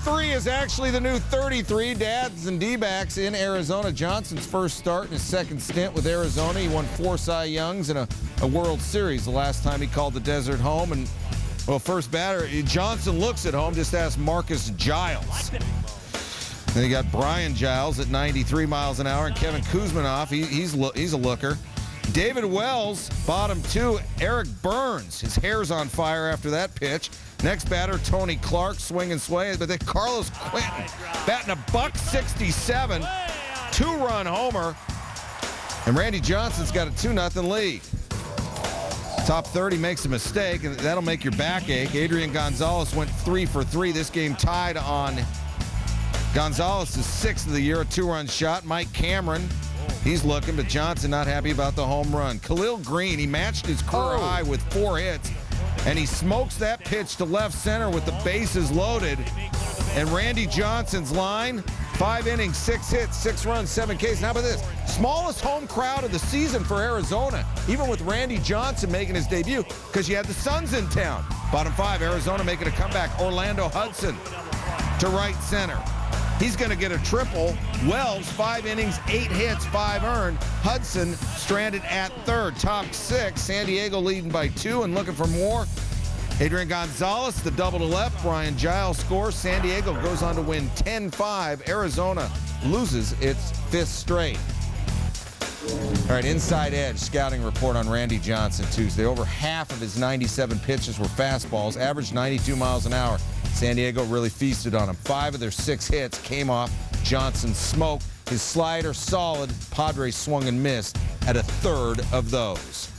33 is actually the new 33. Dads and D-backs in Arizona. Johnson's first start in his second stint with Arizona. He won 4 Cy Youngs and a World Series the last time he called the desert home. And, well, first batter, Johnson looks at home. Just ask Marcus Giles. Then you got Brian Giles at 93 miles an hour, and Kevin Kuzminoff, he's a looker. David Wells, bottom 2. Eric Burns, his hair's on fire after that pitch. Next batter, Tony Clark, swing and sway. But then Carlos Quentin, batting $167, 2-run homer. And Randy Johnson's got a 2-0 lead. Top 30 makes a mistake, and that'll make your back ache. Adrian Gonzalez went 3 for 3. This game tied on Gonzalez's 6th of the year, a 2-run shot. Mike Cameron, he's looking, but Johnson not happy about the home run. Khalil Green, he matched his career high with 4 hits, and he smokes that pitch to left center with the bases loaded. And Randy Johnson's line, 5 innings, 6 hits, 6 runs, 7 Ks. Now, how about this? Smallest home crowd of the season for Arizona, even with Randy Johnson making his debut, because you had the Suns in town. Bottom 5, Arizona making a comeback. Orlando Hudson to right center. He's going to get a triple. Wells, 5 innings, 8 hits, 5 earned. Hudson stranded at third. Top 6, San Diego leading by 2 and looking for more. Adrian Gonzalez, the double to left. Brian Giles scores. San Diego goes on to win 10-5. Arizona loses its 5th straight. All right, Inside Edge scouting report on Randy Johnson Tuesday. Over half of his 97 pitches were fastballs, averaged 92 miles an hour. San Diego really feasted on him. 5 of their 6 hits came off Johnson's smoke. His slider solid. Padres swung and missed at a third of those.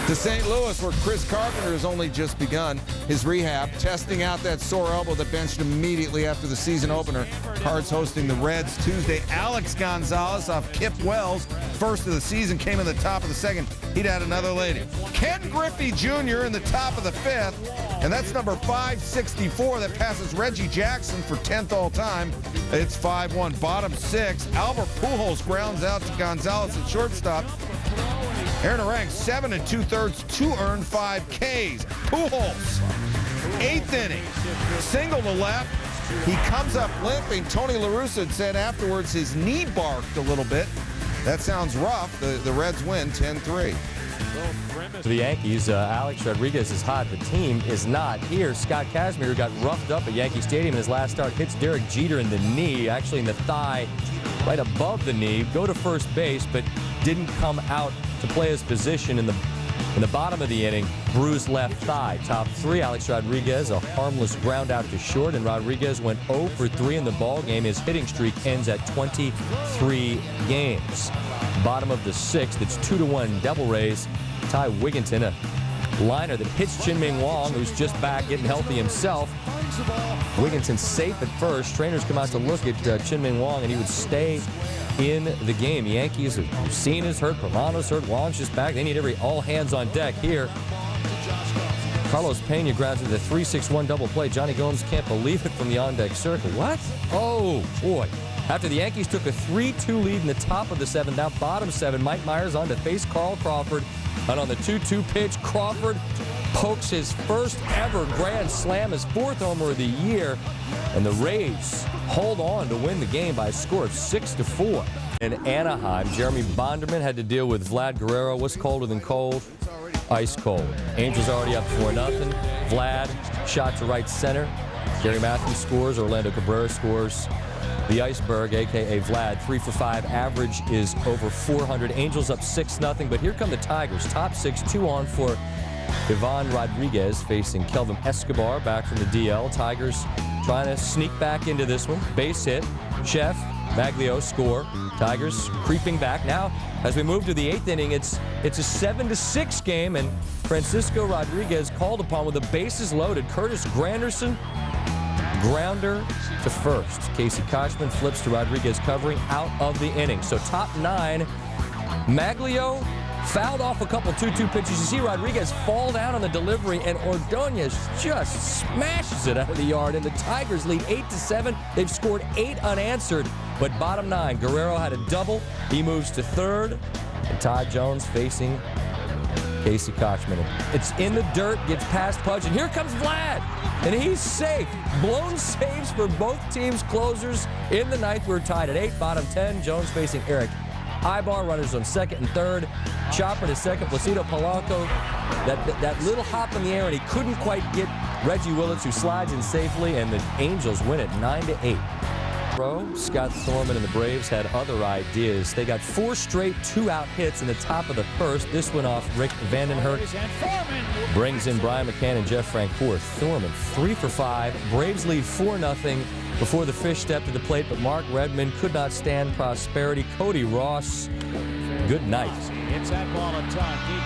To St. Louis, where Chris Carpenter has only just begun his rehab, testing out that sore elbow that benched him immediately after the season opener. Cards hosting the Reds Tuesday. Alex Gonzalez off Kip Wells, first of the season, came in the top of the 2nd. He'd had another lady. Ken Griffey Jr. in the top of the 5th, and that's number 564 that passes Reggie Jackson for 10th all time. It's 5-1. Bottom 6, Albert Pujols grounds out to Gonzalez at shortstop. Aaron Orang, 7 2/3, 2 earned, 5 Ks. Pujols, 8th inning, single to left. He comes up limping. Tony La Russa had said afterwards his knee barked a little bit. That sounds rough. The Reds win 10-3. To the Yankees, Alex Rodriguez is hot. The team is not. Here, Scott Kazmir got roughed up at Yankee Stadium in his last start. Hits Derek Jeter in the knee, actually in the thigh, right above the knee. Go to first base, but didn't come out to play his position in the bottom of the inning. Bruised left thigh. Top 3, Alex Rodriguez, a harmless ground out to short, and Rodriguez went 0 for 3 in the ball game. His hitting streak ends at 23 games. Bottom of the 6th, it's 2-1 Devil Rays. Ty Wigginton, a liner that hits Chin-Ming Wong, who's just back getting healthy himself. Wigginton safe at first. Trainers come out to look at Chin-Ming Wong, and he would stay in the game. The Yankees, Cena's hurt, Romano's hurt, Wong's just back. They need every all hands on deck here. Carlos Pena grounds into the 3-6-1 double play. Johnny Gomes can't believe it from the on-deck circle. What? Oh, boy. After the Yankees took a 3-2 lead in the top of the 7th, now bottom 7, Mike Myers on to face Carl Crawford. And on the 2-2 pitch, Crawford pokes his first ever grand slam, his 4th homer of the year. And the Rays hold on to win the game by a score of 6-4. In Anaheim, Jeremy Bonderman had to deal with Vlad Guerrero. What's colder than cold? Ice cold. Angels already up 4-0. Vlad shot to right center. Gary Matthews scores. Orlando Cabrera scores. The Iceberg, a.k.a. Vlad, 3 for 5. Average is over 400. Angels up 6-0. But here come the Tigers. Top 6, 2 on for Ivan Rodriguez facing Kelvin Escobar back from the DL. Tigers trying to sneak back into this one. Base hit. Chef, Maglio score. Tigers creeping back. Now, as we move to the 8th inning, it's a 7-6 game, and Francisco Rodriguez called upon with the bases loaded. Curtis Granderson, grounder to first. Casey Kochman flips to Rodriguez covering out of the inning. So top 9, Maglio fouled off a couple 2-2 pitches. You see Rodriguez fall down on the delivery, and Ordonez just smashes it out of the yard, and the Tigers lead 8-7. They've scored 8 unanswered, but bottom 9, Guerrero had a double. He moves to 3rd, and Todd Jones facing Casey Kochman. It's in the dirt, gets past Pudge, and here comes Vlad. And he's safe. Blown saves for both teams' closers in the ninth. We're tied at 8, bottom 10. Jones facing Eric Ibar, runners on second and third. Chopper to second, Placido Polanco. That little hop in the air, and he couldn't quite get Reggie Willits, who slides in safely, and the Angels win it 9-8. Scott Thorman and the Braves had other ideas. They got 4 straight 2-out hits in the top of the first. This one off Rick Vandenhert. Brings in Brian McCann and Jeff Francoeur. Thorman 3 for 5. Braves lead 4-0 before the Fish stepped to the plate, but Mark Redmond could not stand prosperity. Cody Ross, good night.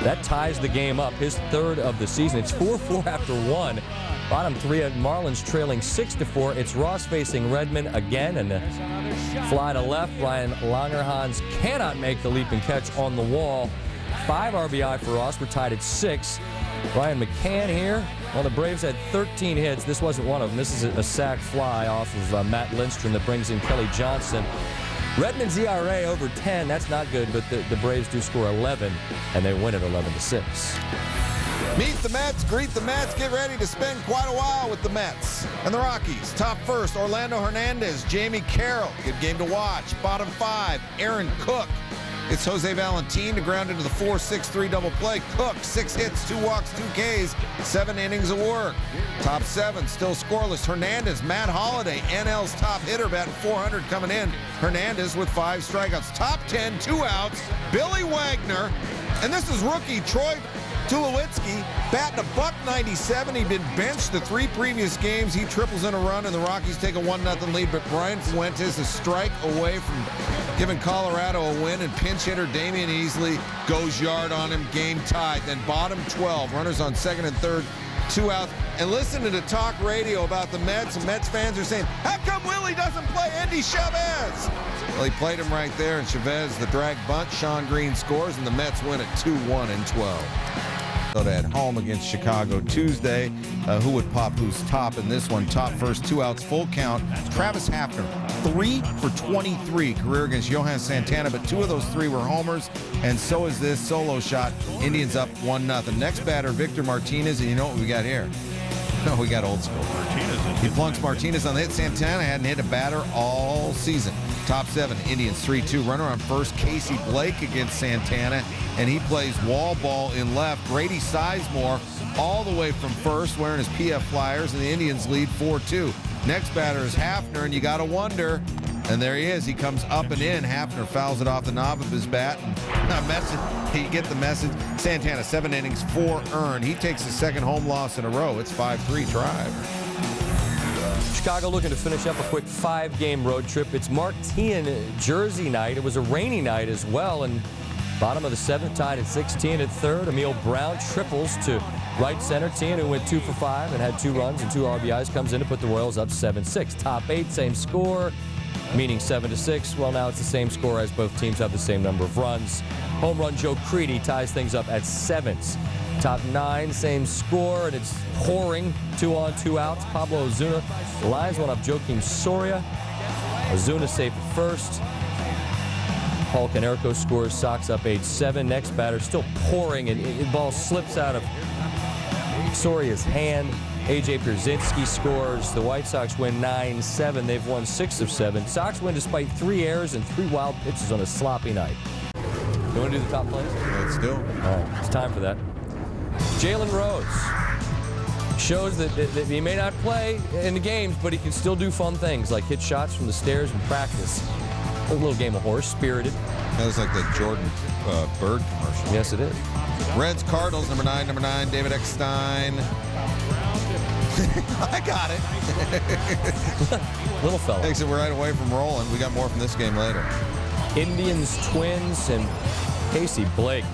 That ties the game up, his 3rd of the season. It's 4-4 after 1. Bottom 3 at Marlins trailing 6-4. It's Ross facing Redmond again, and a fly to left. Ryan Langerhans cannot make the leap and catch on the wall. 5 RBI for Ross. We're tied at 6. Ryan McCann here. Well, the Braves had 13 hits. This wasn't one of them. This is a sac fly off of Matt Lindstrom that brings in Kelly Johnson. Redmond's ERA over 10. That's not good, but the Braves do score 11, and they win it 11-6. Meet the Mets, greet the Mets, get ready to spend quite a while with the Mets. And the Rockies, top first, Orlando Hernandez, Jamie Carroll. Good game to watch. Bottom 5, Aaron Cook. It's Jose Valentin to ground into the 4-6-3 double play. Cook, 6 hits, 2 walks, 2 Ks, 7 innings of work. Top 7, still scoreless. Hernandez, Matt Holliday, NL's top hitter, batting .400 coming in. Hernandez with 5 strikeouts. Top 10, 2 outs. Billy Wagner, and this is rookie Troy Tulowitzki, batting $197. He'd been benched the 3 previous games. He triples in a run, and the Rockies take a 1-0 lead. But Brian Fuentes a strike away from giving Colorado a win, and pinch hitter Damian Easley goes yard on him. Game tied. Then bottom 12, runners on second and third, 2 outs. And listen to the talk radio about the Mets, and Mets fans are saying, how come Willie doesn't play Andy Chavez? Well, he played him right there, and Chavez, the drag bunt. Sean Green scores, and the Mets win at 2-1-12. At home against Chicago Tuesday. Who would pop who's top in this one? Top first, 2 outs, full count. Travis Hafner, 3 for 23 career against Johan Santana, but 2 of those 3 were homers, and so is this solo shot. Indians up 1-0. Next batter, Victor Martinez, and you know what we got here? No, we got old school. He plunks Martinez on the hit. Santana hadn't hit a batter all season. Top 7, Indians 3-2. Runner on first, Casey Blake against Santana, and he plays wall ball in left. Grady Sizemore all the way from first wearing his PF Flyers, and the Indians lead 4-2. Next batter is Hafner, and you got to wonder, and there he is. He comes up and in. Hafner fouls it off the knob of his bat. And you get the message. Santana, 7 innings, 4 earned. He takes his 2nd home loss in a row. It's 5-3 Tribe. Chicago looking to finish up a quick 5-game road trip. It's Mark Teahen Jersey night. It was a rainy night as well, and bottom of the 7th, tied at 16 at 3rd. Emil Brown triples to right center. Teahen, who went 2 for 5 and had 2 runs and 2 RBIs, comes in to put the Royals up 7-6. Top 8, same score, meaning 7-6. Well, now it's the same score as both teams have the same number of runs. Home run Joe Creedy ties things up at 7th. Top 9, same score, and it's pouring. 2 on, 2 outs. Pablo Ozuna lines one up Joakim Soria. Ozuna safe at first. Paul Konerko scores. Sox up 8-7. Next batter still pouring, and the ball slips out of Soria's hand. A.J. Pierzynski scores. The White Sox win 9-7. They've won 6 of 7. Sox win despite 3 errors and 3 wild pitches on a sloppy night. You want to do the top plays? Let's do it. All right, it's time for that. Jalen Rose shows that he may not play in the games, but he can still do fun things like hit shots from the stairs in practice. A little game of horse, spirited. That was like the Jordan Bird commercial. Yes, it is. Reds, Cardinals, number 9, David Eckstein. I got it. Little fella. Takes it right away from rolling. We got more from this game later. Indians, Twins, and Casey Blake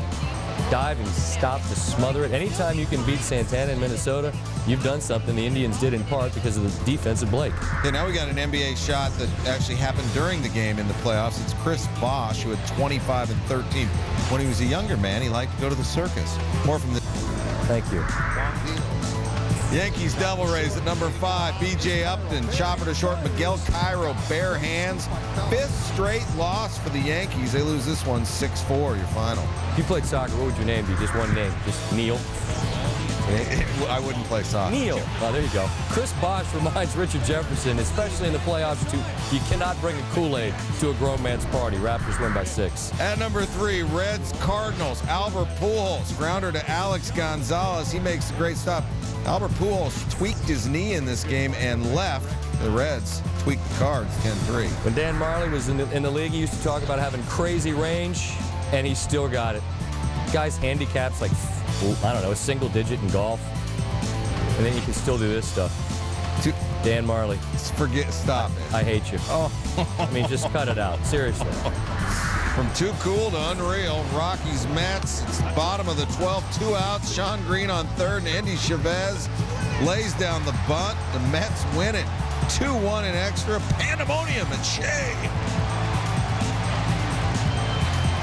diving stop to smother it. Anytime you can beat Santana in Minnesota, you've done something. The Indians did in part because of the defense of Blake. Okay, now we got an NBA shot that actually happened during the game in the playoffs. It's Chris Bosh, who had 25 and 13. When he was a younger man, he liked to go to the circus. More from the... Thank you. Yankees double raise at number 5. B.J. Upton, chopper to short. Miguel Cairo, bare hands. 5th straight loss for the Yankees. They lose this one 6-4, your final. If you played soccer, what would your name be? Just one name. Just Neil. I wouldn't play soccer. Neil. Oh, there you go. Chris Bosh reminds Richard Jefferson, especially in the playoffs, you cannot bring a Kool-Aid to a grown man's party. Raptors win by 6. At number 3, Reds Cardinals. Albert Pujols, grounder to Alex Gonzalez. He makes a great stop. Albert Pujols tweaked his knee in this game and left. The Reds tweaked the Cards 10-3. When Dan Marley was in the league, he used to talk about having crazy range, and he still got it. Guy's handicap's like, I don't know, a single digit in golf. And then you can still do this stuff. Dan Marley. Stop it. I hate you. Oh. I mean, just cut it out. Seriously. From too cool to unreal, Rockies Mets. It's bottom of the 12th, 2 outs. Sean Green on third, and Andy Chavez lays down the bunt. The Mets win it 2-1 in extra. Pandemonium at Shea.